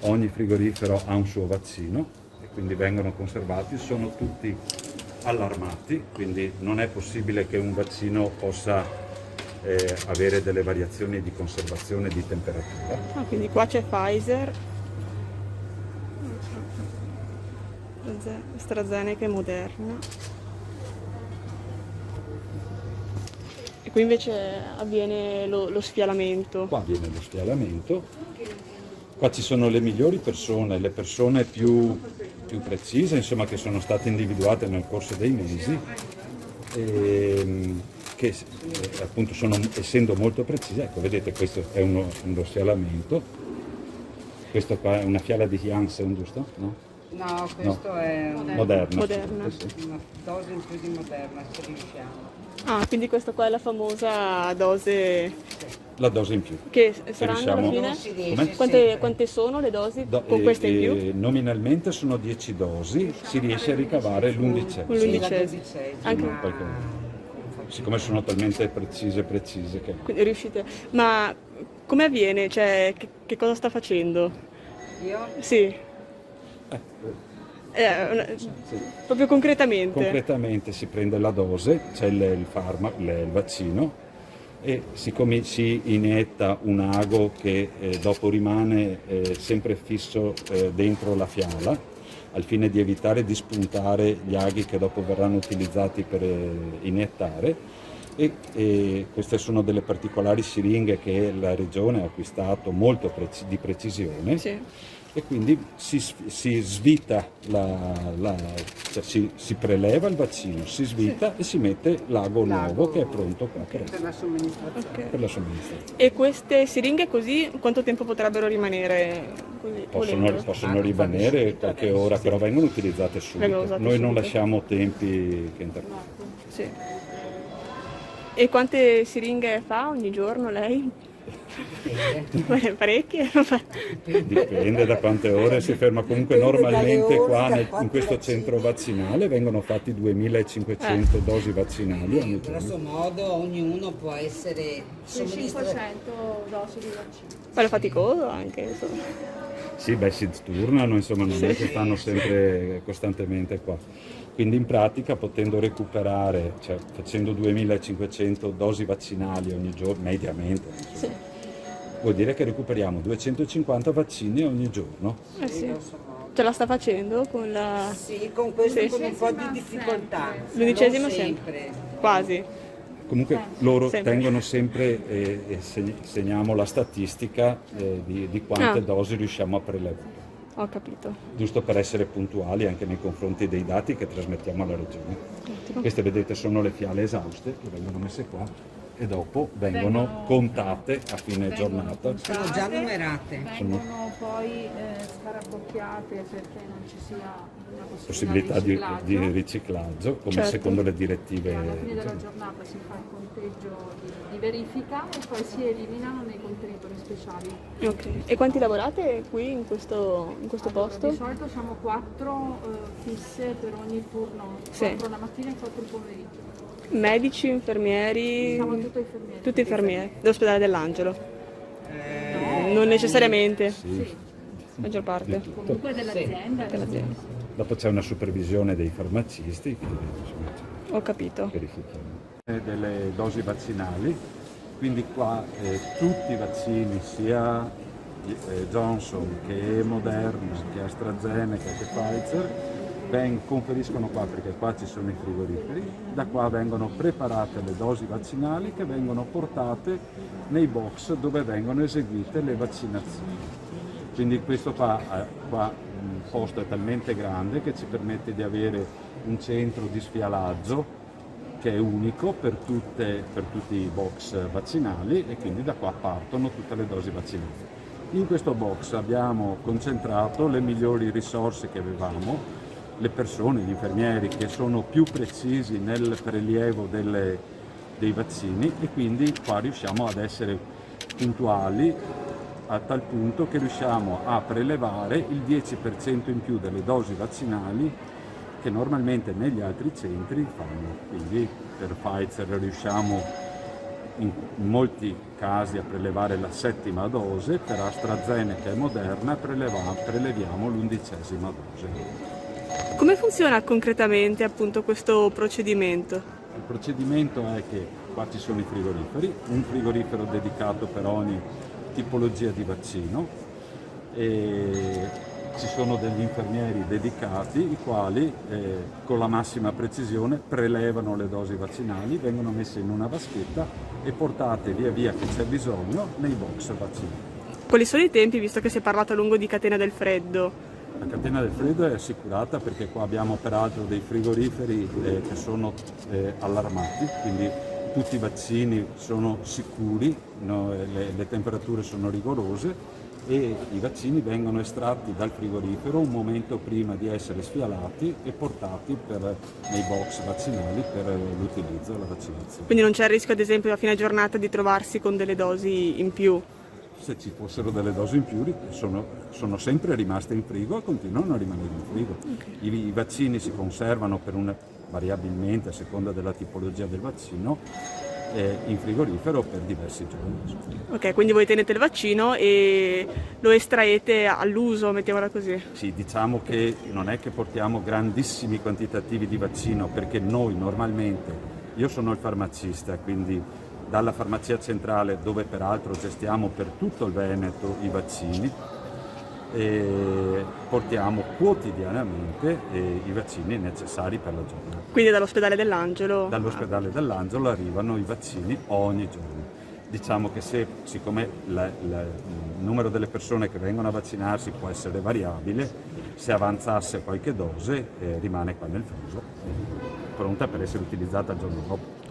ogni frigorifero ha un suo vaccino e quindi vengono conservati, sono tutti allarmati, quindi non è possibile che un vaccino possa avere delle variazioni di conservazione di temperatura. Ah, quindi qua c'è Pfizer, AstraZeneca e Moderna. E qui invece avviene lo sfialamento. Qua avviene lo sfialamento, qua ci sono le migliori persone, le persone più precise, insomma, che sono state individuate nel corso dei mesi, che appunto essendo molto precise. Ecco, vedete, questo è uno sfialamento, questo qua è una fiala di Janssen, giusto? No? No, questo è Moderna. Moderna. Sì. una dose in più di Moderna, se riusciamo. Ah, quindi questa qua è la famosa dose La dose in più. che saranno alla riusciamo- fine? Non si riesce sempre. Quante sono le dosi con queste in più? Nominalmente sono 10 dosi, si riesce a ricavare l'11. Con Sì, la l'undicesima. 12esima. Anche- Perché, siccome sono talmente precise che... Quindi riuscite. Ma come avviene? Cioè, che cosa sta facendo? Io? Sì. Proprio concretamente. Concretamente si prende la dose, c'è il farmaco, il vaccino, e si inietta un ago che dopo rimane sempre fisso dentro la fiala, al fine di evitare di spuntare gli aghi che dopo verranno utilizzati per iniettare. E queste sono delle particolari siringhe che la regione ha acquistato molto di precisione. Sì. E quindi si svita, cioè si preleva il vaccino, si svita e si mette l'ago nuovo che è pronto qua Per la somministrazione. Ok. per la somministrazione. E queste siringhe così quanto tempo potrebbero rimanere così, volendo? Possono rimanere qualche ora, però vengono utilizzate Vengono subito. usate Noi non subito. lasciamo tempi che interrompono. Sì. E quante siringhe fa ogni giorno lei? Parecchie? Dipende da quante ore si ferma. Comunque Dipende normalmente dalle ore, qua da in quanti questo vaccini. centro vaccinale vengono fatti 2500 dosi vaccinali ogni giorno. Grosso modo ognuno può essere somministrato. 500 dosi di vaccino. Bello faticoso anche, insomma. Sì, beh, si turnano, insomma, non è che stanno sempre costantemente qua. Quindi in pratica, potendo recuperare, cioè facendo 2500 dosi vaccinali ogni giorno, mediamente, insomma, Sì. vuol dire che recuperiamo 250 vaccini ogni giorno. Eh sì. Grosso modo. Ce la sta facendo con la... Sì, con questo Sì. con un po' di difficoltà. L'undicesima Non sempre. Quasi. Comunque loro Sempre. tengono sempre, segniamo la statistica di quante Ah. dosi riusciamo a prelevare, Ho capito. giusto per essere puntuali anche nei confronti dei dati che trasmettiamo alla regione. Ottimo. Queste, vedete, sono le fiale esauste che vengono messe qua e dopo vengono contate a fine giornata. Sono già numerate. Vengono poi scarabocchiate perché non ci sia una Possibilità di riciclaggio. riciclaggio, come Certo. secondo le direttive. Alla fine della giornata si fa il conteggio di verifica e poi si eliminano nei contenitori speciali. Ok. E quanti lavorate qui in questo Allora, posto? di solito siamo 4 fisse per ogni turno, Sì. 4 la mattina e 4 il pomeriggio. Medici, infermieri? Siamo tutti infermieri. Tutti infermieri. Dell'ospedale dell'Angelo? Eh, Non necessariamente, Sì. maggior parte. Comunque dell'azienda. Dell'azienda. Dopo c'è una supervisione dei farmacisti che insomma, Ho capito. verificano. Delle dosi vaccinali, quindi qua tutti i vaccini, sia Johnson che Moderna, che AstraZeneca, che Pfizer, conferiscono qua, perché qua ci sono i frigoriferi, da qua vengono preparate le dosi vaccinali che vengono portate nei box dove vengono eseguite le vaccinazioni. Quindi questo qua il posto è talmente grande che ci permette di avere un centro di sfialaggio che è unico per tutti i box vaccinali, e quindi da qua partono tutte le dosi vaccinali. In questo box abbiamo concentrato le migliori risorse che avevamo, le persone, gli infermieri che sono più precisi nel prelievo dei vaccini, e quindi qua riusciamo ad essere puntuali a tal punto che riusciamo a prelevare il 10% in più delle dosi vaccinali che normalmente negli altri centri fanno. Quindi per Pfizer riusciamo in molti casi a prelevare la 7ª dose, per AstraZeneca e Moderna preleviamo l'11ª dose. Come funziona concretamente appunto questo procedimento? Il procedimento è che qua ci sono i frigoriferi, un frigorifero dedicato per ogni tipologia di vaccino, e ci sono degli infermieri dedicati i quali con la massima precisione prelevano le dosi vaccinali, vengono messe in una vaschetta e portate via via che c'è bisogno nei box vaccinali. Quali sono i tempi, visto che si è parlato a lungo di catena del freddo? La catena del freddo è assicurata perché qua abbiamo peraltro dei frigoriferi che sono allarmati, quindi tutti i vaccini sono sicuri, le temperature sono rigorose e i vaccini vengono estratti dal frigorifero un momento prima di essere sfialati e portati nei box vaccinali per l'utilizzo della vaccinazione. Quindi non c'è il rischio, ad esempio, a fine giornata di trovarsi con delle dosi in più? Se ci fossero delle dosi in più sono sempre rimaste in frigo e continuano a rimanere in frigo. I vaccini si conservano variabilmente a seconda della tipologia del vaccino in frigorifero per diversi giorni. Ok, quindi voi tenete il vaccino e lo estraete all'uso, mettiamola così. Sì, diciamo che non è che portiamo grandissimi quantitativi di vaccino, perché noi normalmente, io sono il farmacista, quindi dalla farmacia centrale, dove peraltro gestiamo per tutto il Veneto i vaccini, e portiamo quotidianamente i vaccini necessari per la giornata. Quindi dall'ospedale dell'Angelo? Dall'ospedale dell'Angelo arrivano i vaccini ogni giorno. Diciamo che siccome il numero delle persone che vengono a vaccinarsi può essere variabile, se avanzasse qualche dose rimane qua nel frigo, pronta per essere utilizzata il giorno dopo.